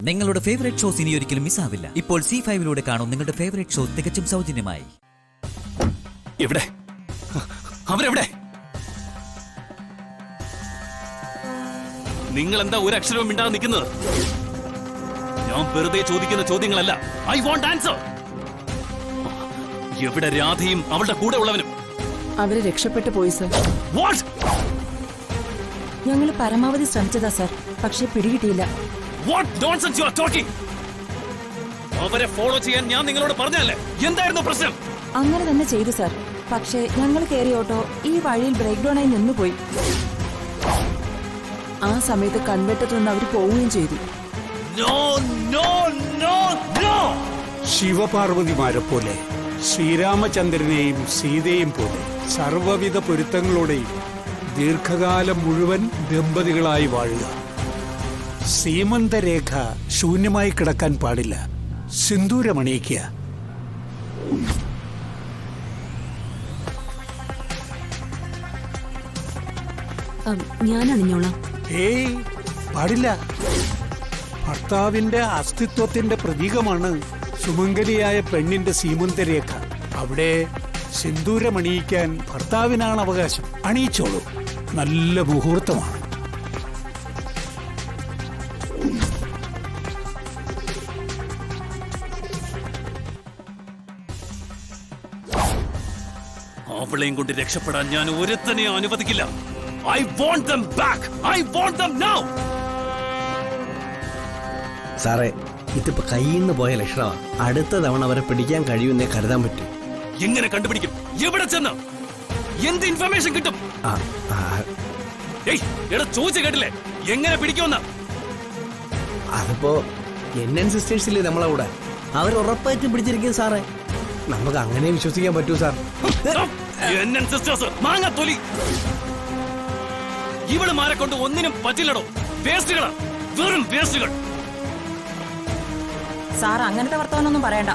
നിങ്ങളുടെ favourite shows ഇനി ഒരിക്കലും മിസ്സാവില്ല. ഇപ്പോൾ C5-ലൂടെ കാണും നിങ്ങളുടെ ഫേവറേറ്റ് ഷോ തികച്ചും സൗജന്യമായി. എവിടെ അവരെവിടെ? നിങ്ങൾ എന്താ ഒരു അക്ഷരവും മിണ്ടാതെ നിൽക്കുന്നത്? ഞാൻ വെറുതെ ചോദിക്കുന്ന ചോദ്യങ്ങളല്ല. I won't answer. എവിടെ രാധയും അവളുടെ കൂടെ ഉള്ളവനും? അവര് രക്ഷപ്പെട്ടു പോയി സർ. വാട്ട്? ഞങ്ങൾ പരമാവധി ശ്രമിച്ചതാ സർ, പക്ഷെ പിടികിട്ടിയില്ല. What nonsense you are talking? അവരെ ഫോളോ ചെയ്യാൻ ഞാൻ നിങ്ങളോട് പറഞ്ഞല്ലേ? എന്തായിരുന്നു പ്രശ്നം? അങ്ങനെ തന്നെ ചെയ്തു സർ. പക്ഷേ ഞങ്ങൾ കയറിയ ഓട്ടോ ഈ വഴിയിൽ ബ്രേക്ക് ഡൗൺ ആയി നിന്നുപോയി. ആ സമയത്ത് കൺവെട്ടത്തു നിന്ന് അവർ പോവുകയും ചെയ്തു. No no no no. ശിവപാർവതിമാരെ പോലെ, ശ്രീരാമചന്ദ്രനെയും സീതയും പോലെ സർവവിധ പൊരുത്തങ്ങളോടെയും ദീർഘകാലം മുഴുവൻ ദമ്പതികളായി വാഴുക. സീമന്തരേഖ ശൂന്യമായി കിടക്കാൻ പാടില്ല. സിന്ദൂരമണിയിക്കുക. ഞാൻ അണിഞ്ഞോളാം. ഏയ്, പാടില്ല. ഭർത്താവിന്റെ അസ്തിത്വത്തിന്റെ പ്രതീകമാണ് സുമംഗലിയായ പെണ്ണിന്റെ സീമന്തരേഖ. അവിടെ സിന്ദൂരമണിയിക്കാൻ ഭർത്താവിനാണ് അവകാശം. അണിയിച്ചോളൂ, നല്ല മുഹൂർത്തമാണ്. അവളെയും കൊണ്ട് രക്ഷപ്പെടാൻ ഞാൻ ഒരുത്തനെയും അനുവദിക്കില്ല. I want them back. I want them now. സാറേ, ഇതിപ്പോ കയ്യിന്ന് പോയ ലക്ഷണമാണ്. അടുത്ത തവണ അവരെ പിടിക്കാൻ കഴിയുമെന്നേ കരുതാൻ പറ്റും. എങ്ങനെ കണ്ടുപിടിക്കും? എവിടെ ചെന്ന് എന്ത് ഇൻഫർമേഷൻ കിട്ടും? ഏയ്, എടാ ചോദിച്ചു കേട്ടില്ലേ? എങ്ങനെ പിടിക്കുമെന്ന്? അതിപ്പോ NN സിസ്റ്റേഴ്സില്ലേ നമ്മളെ കൂടെ, അവർ ഉറപ്പായിട്ട് പിടിച്ചിരിക്കും സാറേ. നമുക്ക് അങ്ങനെ വിശ്വസിക്കാൻ പറ്റൂ സാർ. NN സിസ്റ്റേഴ്സ് മാങ്ങാത്തൊലി. ഇവളുമാരെ കൊണ്ട് ഒന്നിനും പറ്റില്ലടോ. വേസ്റ്റുകളാ, വെറും വേസ്റ്റുകൾ. സാർ അങ്ങനത്തെ വർത്തമാനമൊന്നും പറയണ്ട.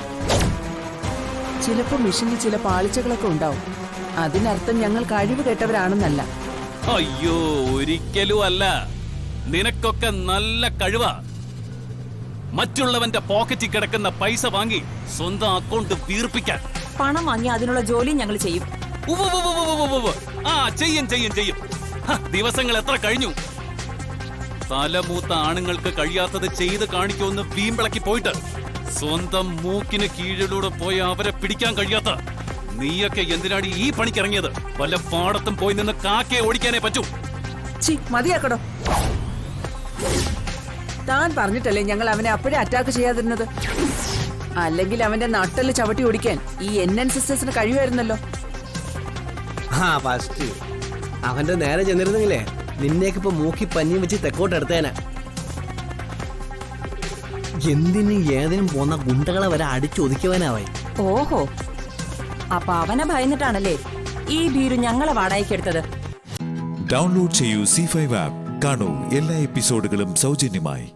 ചിലപ്പോ മിഷനിൽ ചില പാളിച്ചകളൊക്കെ ഉണ്ടാവും. അതിനർത്ഥം ഞങ്ങൾ കഴിവ് കേട്ടവരാണെന്നല്ല. അയ്യോ, ഒരിക്കലും അല്ല. നിനക്കൊക്കെ നല്ല കഴിവാ. മറ്റുള്ളവന്റെ പോക്കറ്റിൽ കിടക്കുന്ന പൈസ വാങ്ങി സ്വന്തം അക്കൗണ്ട് വീർപ്പിക്കാൻ. പണം വാങ്ങി അതിനുള്ള ജോലി ഞങ്ങൾ ചെയ്യും. ചെയ്യും ചെയ്യും ചെയ്യും. ദിവസങ്ങൾ എത്ര കഴിഞ്ഞു? തലമൂത്ത ആണുങ്ങൾക്ക് കഴിയാത്തത് ചെയ്ത് കാണിക്കുമെന്ന് വീമ്പിളക്കി പോയിട്ട് സ്വന്തം മൂക്കിന് കീഴിലൂടെ പോയി അവരെ പിടിക്കാൻ കഴിയാത്ത നീയൊക്കെ എന്തിനാടി ഈ പണിക്കിറങ്ങിയത്? വല്ല പാടത്തും പോയി നിന്ന് കാക്കയെ ഓടിക്കാനേ പറ്റൂ. മതിയാക്കടോ. താൻ പറഞ്ഞിട്ടല്ലേ ഞങ്ങൾ അവനെ അപ്പോഴേ അറ്റാക്ക് ചെയ്യാതിരുന്നത്? അല്ലെങ്കിൽ അവന്റെ നട്ടല് ചവിട്ടി ഓടിക്കാൻ ഈ NN സിസ്റ്റേഴ്സിന് കഴിയുമായിരുന്നല്ലോ. ഫസ്റ്റ് അവന്റെ നേരെ ചെന്നിരുന്നെങ്കിലേ നിന്നേക്കിപ്പോ മൂക്കി പഞ്ഞി വെച്ച് തെക്കോട്ട് എടുത്തേനെ. എന്തിനും ഏതിനും പോന്ന ഗുണ്ടകളെ വരെ അടിച്ചൊതുക്കിയവനാവായി. ഓഹോ, അപ്പൊ അവനെ ഭയന്നിട്ടാണല്ലേ ഈ ഭീരു ഞങ്ങളെ വാടകയ്ക്കെടുത്തത്? ഡൗൺലോഡ് ചെയ്യൂ C5 ആപ്പ്. കാണൂ എല്ലാ എപ്പിസോഡുകളും സൗജന്യമായി.